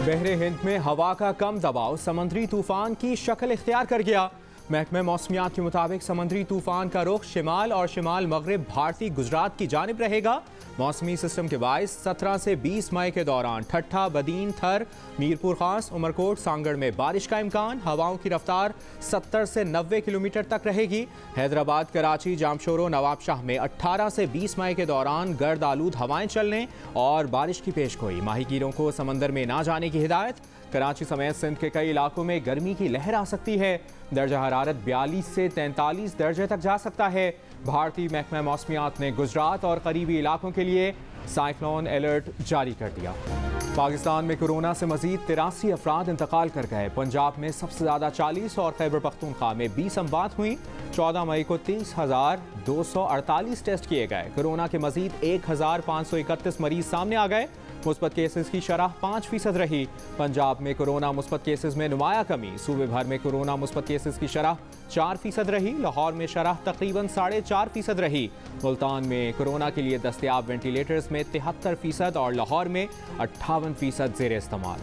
बहरे हिंद में हवा का कम दबाव समुद्री तूफान की शक्ल इख्तियार कर गया। महकमे मौसमियात के मुताबिक समुद्री तूफान का रुख शिमाल और शिमाल मगरिब भारतीय गुजरात की जानिब रहेगा। मौसमी सिस्टम के बायस 17 से 20 मई के दौरान ठट्ठा, बदीन, थर, मीरपुर खास, उमरकोट, सांगड़ में बारिश का इम्कान। हवाओं की रफ्तार 70 से 90 किलोमीटर तक रहेगी। हैदराबाद, कराची, जामशोरो, नवाबशाह में 18 से 20 मई के दौरान गर्द आलूद हवाएं चलने और बारिश की पेशगोई। माहीगीरों को समंदर में ना जाने की हिदायत। कराची समेत सिंध के कई इलाकों में गर्मी की लहर आ सकती है। दर्जा हरारत 42 से 43 दर्जे तक जा सकता है। भारतीय महकमा मौसमियात ने गुजरात और करीबी इलाकों के लिए साइक्लोन अलर्ट जारी कर दिया। पाकिस्तान में कोरोना से मजीद 83 अफराद इंतकाल कर गए। पंजाब में सबसे ज़्यादा 40 और खैबर पख्तूनख्वा में 20 अमवात हुई। 14 मई को 30,248 टेस्ट किए गए। कोरोना के मजीद 1,531 मरीज सामने आ गए। मुस्बत केसेस की शरह 5% रही। पंजाब में कोरोना मुस्बत केसेस में नुमाया कमी। सूबे भर में कोरोना मुस्बत केसेस की शरह 4% रही। लाहौर में शरह तकरीबन 4.5% रही। मुल्तान में कोरोना के लिए दस्तयाब वेंटिलेटर्स में 73% और लाहौर में 58% ज़ेर इस्तेमाल।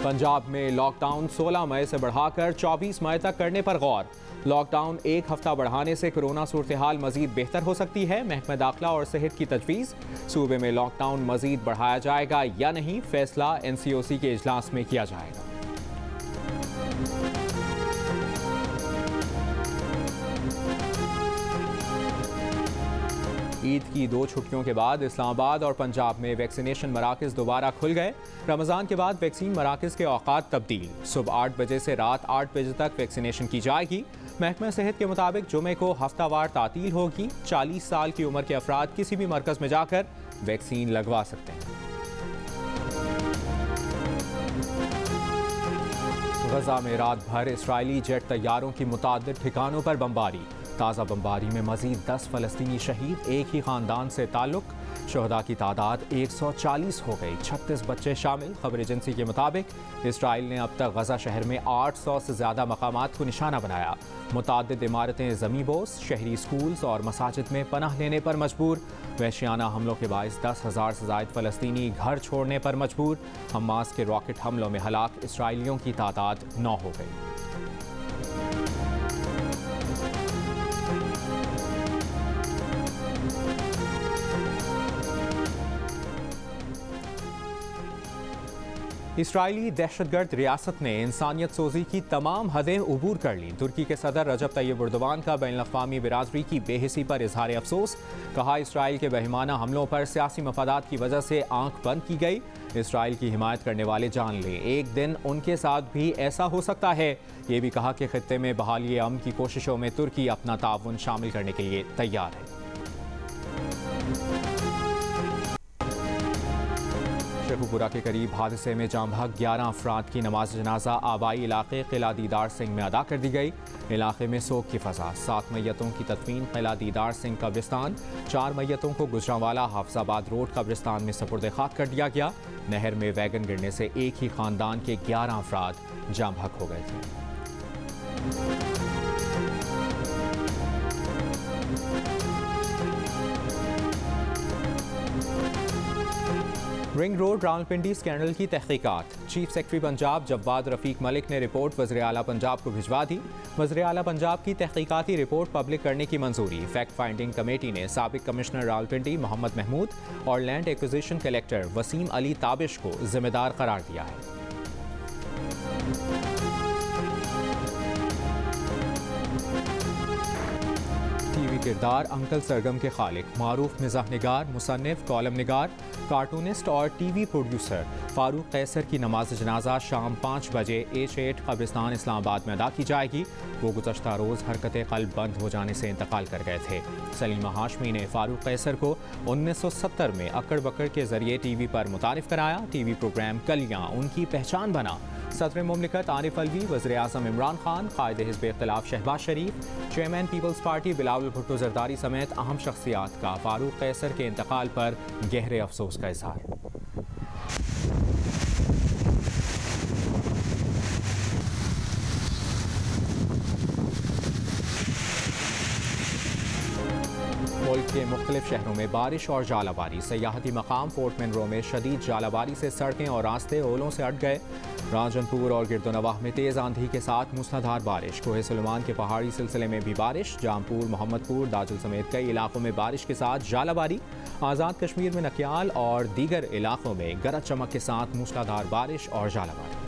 पंजाब में लॉकडाउन 16 मई से बढ़ाकर 24 मई तक करने पर गौर। लॉकडाउन एक हफ्ता बढ़ाने से कोरोना सूरत हाल मजीद बेहतर हो सकती है। महकमा दाखिला और सेहत की तजवीज़। सूबे में लॉकडाउन मजीद बढ़ाया जाएगा या नहीं, फैसला NCOC के इजलास में किया जाएगा। ईद की 2 छुट्टियों के बाद इस्लामाबाद और पंजाब में वैक्सीनेशन मराकज़ दोबारा खुल गए। रमज़ान के बाद वैक्सीन मराकज़ के औकात तब्दील। सुबह 8 बजे से रात 8 बजे तक वैक्सीनेशन की जाएगी। महकमा सेहत के मुताबिक जुमे को हफ्तावार तातील होगी। 40 साल की उम्र के अफराद किसी भी मरकज़ में जाकर वैक्सीन लगवा सकते हैं। गजा में रात भर इसराइली जेट तैयारों की मुताद्दिद ठिकानों पर बमबारी। ताज़ा बमबारी में मजीद 10 फ़लस्तीनी शहीद, एक ही ख़ानदान से ताल्लुक़। शहदा की तादाद 140 हो गई, 36 बच्चे शामिल। खबर एजेंसी के मुताबिक इसराइल ने अब तक गजा शहर में 800 से ज़्यादा मकामात को निशाना बनाया। मुताद्दिद इमारतें ज़मींबोस, शहरी स्कूल्स और मसाजिद में पनाह लेने पर मजबूर। वहशियाना हमलों के बायस 10,000 से ज़ायद फ़लस्तीनी घर छोड़ने पर मजबूर। हमास के रॉकेट हमलों में हलाक इसराइलियों की तादाद 9 हो गई। इसराइली दहशतगर्द रियासत ने इंसानियत सोजी की तमाम हदें उबूर कर लीं। तुर्की के सदर रजब तैयब एर्दोगान का बैनुल-अक़वामी बिरादरी की बेहिसी पर इजहार अफसोस। कहा, इसराइल के बेईमाना हमलों पर सियासी मफादात की वजह से आंख बंद की गई। इसराइल की हिमायत करने वाले जान लें, एक दिन उनके साथ भी ऐसा हो सकता है। ये भी कहा कि खित्ते में बहाली अमन की कोशिशों में तुर्की अपना ताउन शामिल करने के लिए तैयार है। शेखुपुरा के करीब हादसे में जाँ बहक 11 अफराद की नमाज जनाजा आबाई इलाके किला दीदार सिंह में अदा कर दी गई। इलाके में सोग की फजा। 7 मैयतों की तदफीन किला दीदार सिंह कब्रिस्तान, 4 मैयतों को गुजरांवाला हाफजाबाद रोड कब्रिस्तान में सपुर्द खाक कर दिया गया। नहर में वैगन गिरने से एक ही खानदान के 11 अफराद जाँ बहक हो गए थे। रिंग रोड रावलपिंडी स्कैंडल की तहकीकात। चीफ सेक्रेटरी पंजाब जवाद रफीक मलिक ने रिपोर्ट वज़ीर आला पंजाब को भिजवा दी। वज़ीर आला पंजाब की तहकीकाती रिपोर्ट पब्लिक करने की मंजूरी। फैक्ट फाइंडिंग कमेटी ने साबिक कमिश्नर रावलपिंडी मोहम्मद महमूद और land acquisition collector Waseem Ali Tabish को जिम्मेदार करार दिया है। टीवी किरदार अंकल सरगम के खालिक, मारूफ मिज़ाह निगार, मुसन्निफ, कॉलम निगार, कार्टूनिस्ट और टीवी प्रोड्यूसर फारूक कैसर की नमाज जनाजा शाम 5 बजे H8 कब्रिस्तान इस्लामाबाद में अदा की जाएगी। वो गुज़श्ता रोज़ हरकत क़ल्ब बंद हो जाने से इंतकाल कर गए थे। सलीमा हाशमी ने फारूक कैसर को 1970 में अक्कड़ बक्कड़ के ज़रिए टीवी पर मुतारिफ कराया। टीवी प्रोग्राम कलियाँ उनकी पहचान बना। सदर मुमलिकत आरिफ अलवी, वज़ीर आज़म इमरान खान, कायदे हिज़्ब इख्तिलाफ Shahbaz Sharif, chairman Peoples Party Bilawal Bhutto Zardari समेत अहम शख्सियात का फारूक कैसर के इंतकाल पर गहरे अफसोस का इज़हार। मुल्क के मुख्तलिफ शहरों में बारिश और जालाबारी। सयाहती मकाम फोर्ट मनरो में शदीद जालाबारी से सड़कें और रास्ते ओलों से अट गए। राजनपुर और गिरदोनवाह में तेज़ आंधी के साथ मूसलाधार बारिश। कोहे सुलेमान के पहाड़ी सिलसिले में भी बारिश। जामपुर, मोहम्मदपुर, दाजुल समेत कई इलाकों में बारिश के साथ जालाबारी। आज़ाद कश्मीर में नकियाल और दीगर इलाकों में गरज चमक के साथ मूसलाधार बारिश और जालाबारी।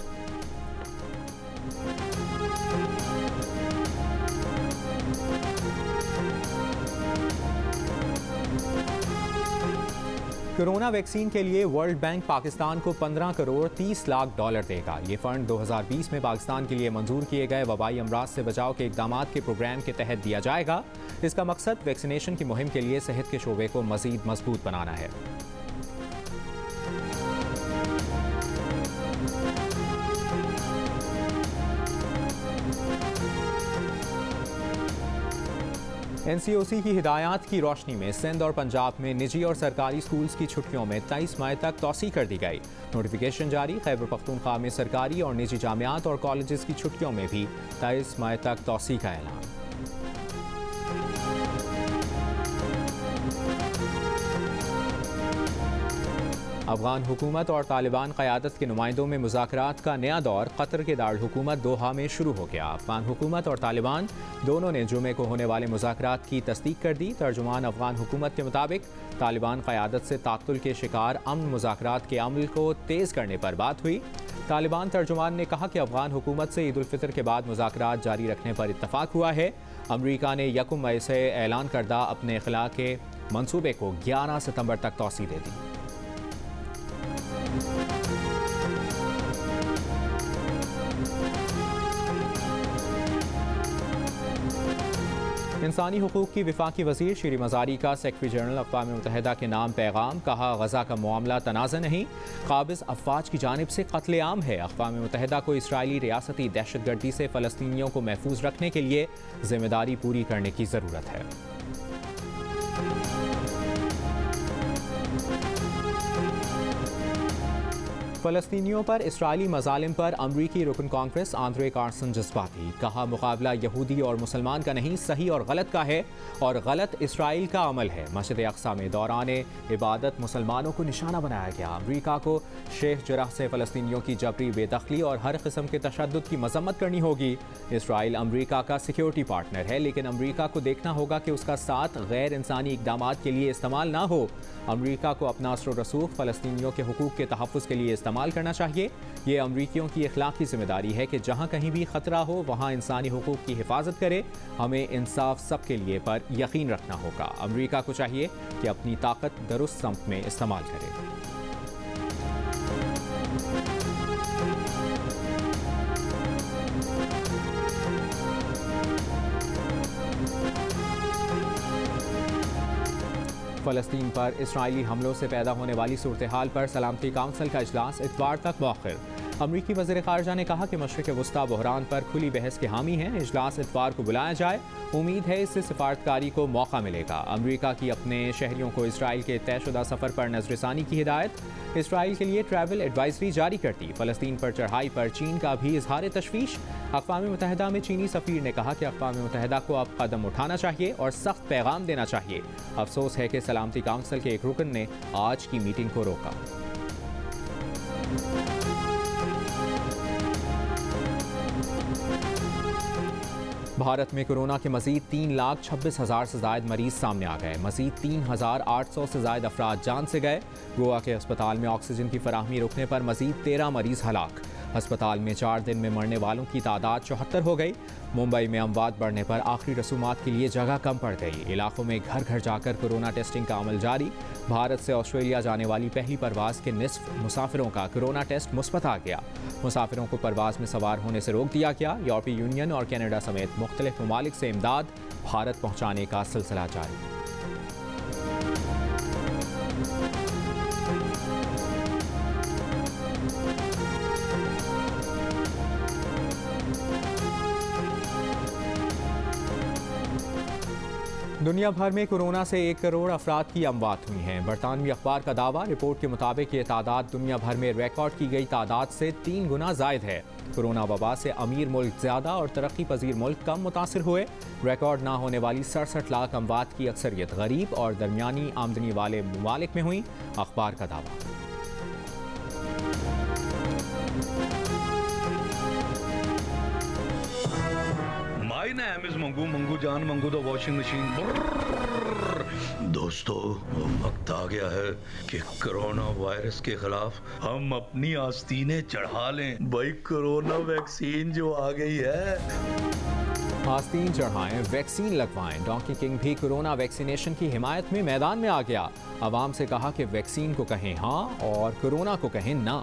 कोरोना वैक्सीन के लिए वर्ल्ड बैंक पाकिस्तान को 15 करोड़ 30 लाख डॉलर देगा। ये फंड 2020 में पाकिस्तान के लिए मंजूर किए गए वबाई अमराज से बचाव के इकदाम के प्रोग्राम के तहत दिया जाएगा। इसका मकसद वैक्सीनेशन की मुहिम के लिए सेहत के शोबे को मजीद मजबूत बनाना है। NCOC की हिदायत की रोशनी में सिंध और पंजाब में निजी और सरकारी स्कूल्स की छुट्टियों में 23 मई तक तौसी कर दी गई। नोटिफिकेशन जारी। खैबर पख्तूनख्वा में सरकारी और निजी जामियात और कॉलेजेस की छुट्टियों में भी 23 मई तक तौसी का ऐलान। अफगान हुकूमत और तालिबान क़यादत के नुमाइंदों में मुज़ाकरात का नया दौर कतर के दारुल हुकूमत दोहा में शुरू हो गया। अफगान हुकूमत और तालिबान दोनों ने जुमे को होने वाले मुज़ाकरात की तस्दीक कर दी। तर्जुमान अफगान हुकूमत के मुताबिक तालिबान क़यादत से ताक़ुल के शिकार अमन मुज़ाकरात के अमल को तेज़ करने पर बात हुई। तालिबान तर्जुमान ने कहा कि अफगान हुकूमत से ईद उल फितर के बाद मुज़ाकरात जारी रखने पर इत्तफाक हुआ है। अमरीका ने 1 मई से ऐलान करदा अपने इख़ला के मनसूबे को 11 सितंबर तक तौसी दे दी। इंसानी हुकूक की विफाकी वज़ीर शीरी मज़ारी का सेक्रेटरी जनरल अक़वाम मुत्तहिदा के नाम पैगाम। कहा, गज़ा का मामला तनाज़ा नहीं, काबिज़ अफ़वाज की जानिब से क़त्ल-ए-आम है। अक़वाम मुत्तहिदा को इसराइली रियासती दहशतगर्दी से फ़लस्तीनियों को महफूज रखने के लिए ज़िम्मेदारी पूरी करने की ज़रूरत है। फ़लस्तीनियों पर इसराइली मज़ालिम पर अमरीकी रुकन कांग्रेस आंद्रे कार्सन जज्बाती। कहा, मुकाबला यहूदी और मुसलमान का नहीं, सही और गलत का है और गलत इसराइल का अमल है। मस्जिद अक्सा में दौरान इबादत मुसलमानों को निशाना बनाया गया। अमरीका को शेख जराह से फ़लस्तीनियों की जबरी बेदखली और हर किस्म के तशद्दुद की मजम्मत करनी होगी। इसराइल अमरीका का सिक्योरिटी पार्टनर है, लेकिन अमरीका को देखना होगा कि उसका साथ गैर इंसानी इक़दाम के लिए इस्तेमाल ना हो। अमरीका को अपना असर रसूख फ़लस्तीनियों के हुकूक के तहफ़्फ़ुज़ के लिए इस्तेमाल करना चाहिए। ये अमरीकियों की इखलाकी जिम्मेदारी है कि जहाँ कहीं भी ख़तरा हो वहाँ इंसानी हुकूक की हिफाजत करे। हमें इंसाफ सबके लिए पर यकीन रखना होगा। अमरीका को चाहिए कि अपनी ताकत दुरुस्त समत में इस्तेमाल करे। फ़लस्तीन पर इसराइली हमलों से पैदा होने वाली सूरत हाल पर सलामती काउंसिल का इजलास इतवार तक मौखिर। अमरीकी वज़ीर ख़ारजा ने कहा कि मशरिक़ वुस्ता बहरान पर खुली बहस के हामी हैं। इजलास इतवार को बुलाया जाए। उम्मीद है इससे सिफारतकारी को मौका मिलेगा। अमरीका की अपने शहरियों को इसराइल के तयशुदा सफ़र पर नज़रसानी की हिदायत। इसराइल के लिए ट्रैवल एडवाइजरी जारी करती। फ़लस्तीन पर चढ़ाई पर चीन का भी इजहार तशवीश। अक़वाम मुत्तहिदा में चीनी सफ़ीर ने कहा कि अक़वाम मुत्तहिदा को अब कदम उठाना चाहिए और सख्त पैगाम देना चाहिए। अफसोस है कि सलामती काउंसिल के एक रुकन ने आज की मीटिंग को रोका। भारत में कोरोना के मजीद 3,26,000 से ज़ायद मरीज सामने आ गए। मजीद 3,800 से ज़ायद अफराद जान से गए। गोवा के अस्पताल में ऑक्सीजन की फराहमी रुकने पर मजीद 13 मरीज हलाक। अस्पताल में 4 दिन में मरने वालों की तादाद 74 हो गई। मुंबई में अमवात बढ़ने पर आखिरी रसूमात के लिए जगह कम पड़ गई। इलाकों में घर घर जाकर कोरोना टेस्टिंग का अमल जारी। भारत से ऑस्ट्रेलिया जाने वाली पहली परवाज़ के निसफ मुसाफिरों का कोरोना टेस्ट मुस्बत आ गया। मुसाफिरों को परवाज़ में सवार होने से रोक दिया गया। यूरोपीय यूनियन और कनाडा समेत मुख्तलिफ ममालिक से इमदाद भारत पहुँचाने का सिलसिला जारी। दुनिया भर में कोरोना से 1 करोड़ अफराद की अमवात हुई हैं। बरतानवी अखबार का दावा, रिपोर्ट के मुताबिक ये तादाद दुनिया भर में रिकॉर्ड की गई तादाद से 3 गुना जायद है। कोरोना वबा से अमीर मुल्क ज़्यादा और तरक्की पजीर मुल्क कम मुतासिर हुए। रिकॉर्ड ना होने वाली 67 लाख अमवात की अक्सरियत गरीब और दरमियानी आमदनी वाले ममालिक में हुई। अखबार का दावा। My name is Mangu, Mangu जान मंगू द वॉशिंग मशीन। दोस्तों, वक्त आ गया है कि कोरोना वायरस के खिलाफ हम अपनी आस्तीनें चढ़ा लें। भाई, कोरोना वैक्सीन जो आ गई है, आस्तीन चढ़ाएं, वैक्सीन लगवाएं। डोंकी किंग भी कोरोना वैक्सीनेशन की हिमायत में मैदान में आ गया। आवाम से कहा कि वैक्सीन को कहें हाँ और कोरोना को कहें ना।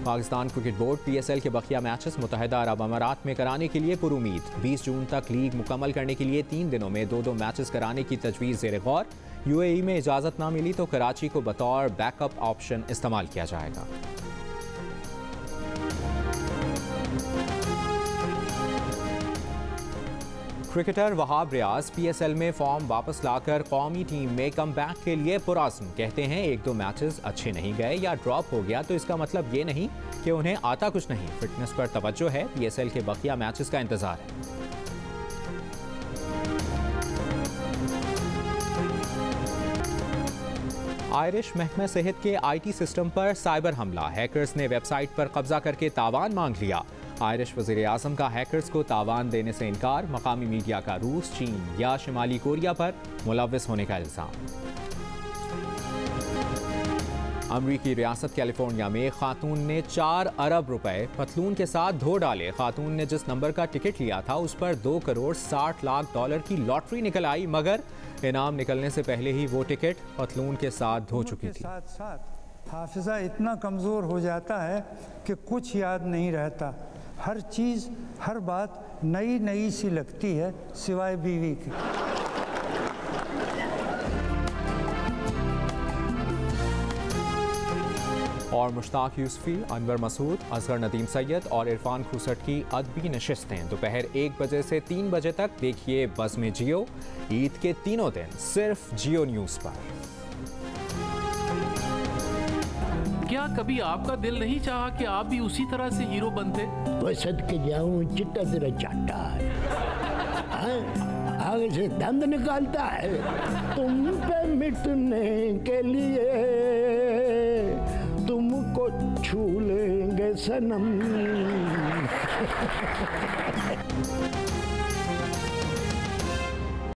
पाकिस्तान क्रिकेट बोर्ड PSL के बकिया मैचेस मुत्तहिदा अरब अमारात में कराने के लिए पुरुमीद। 20 जून तक लीग मुकम्मल करने के लिए 3 दिनों में 2-2 मैचेस कराने की तजवीज़ ज़ेर गौर। UAE में इजाज़त ना मिली तो कराची को बतौर बैकअप ऑप्शन इस्तेमाल किया जाएगा। क्रिकेटर वहाब रियाज PSL में फॉर्म वापस लाकर कौमी टीम में कम बैक के लिए पुराज़्म। कहते हैं 1-2 मैचेस अच्छे नहीं गए या ड्रॉप हो गया तो इसका मतलब ये नहीं कि उन्हें आता कुछ नहीं। फिटनेस पर तवज्जो है। PSL के बकिया मैचेस का इंतजार है। आयरिश महकमा सेहत के IT सिस्टम पर साइबर हमला। हैकर्स ने वेबसाइट पर कब्जा करके तावान मांग लिया। आयरिश वज़ीर आज़म का हैकर्स को तावान देने से इनकार। मकामी मीडिया का रूस, चीन या शिमाली कोरिया पर मुलव्विस होने का इल्ज़ाम। अमरीकी रियासत कैलिफोर्निया में खातून ने 4 अरब रुपए पतलून के साथ धो डाले। खातून ने जिस नंबर का टिकट लिया था उस पर 2 करोड़ 60 लाख डॉलर की लॉटरी निकल आई, मगर इनाम निकलने से पहले ही वो टिकट पतलून के साथ धो चुकी थी। साथ साथ हाफिज़ा इतना कमज़ोर हो जाता है कि कुछ याद नहीं रहता। हर चीज़, हर बात नई नई सी लगती है सिवाय बीवी के। और मुश्ताक यूसुफी, अनवर मसूद, असगर नदीम सैयद और इरफान खुसट की अदबी नशिस्तें दोपहर 1 बजे से 3 बजे तक देखिए बज़ में जियो। ईद के तीनों दिन सिर्फ जियो न्यूज़ पर। क्या कभी आपका दिल नहीं चाहा कि आप भी उसी तरह से हीरो बनते? वो सदके जाऊं, चिट्टा तेरा चाटा है, आगे से दंद निकालता है। तुम पे मिटने के लिए तुमको छू लेंगे सनम।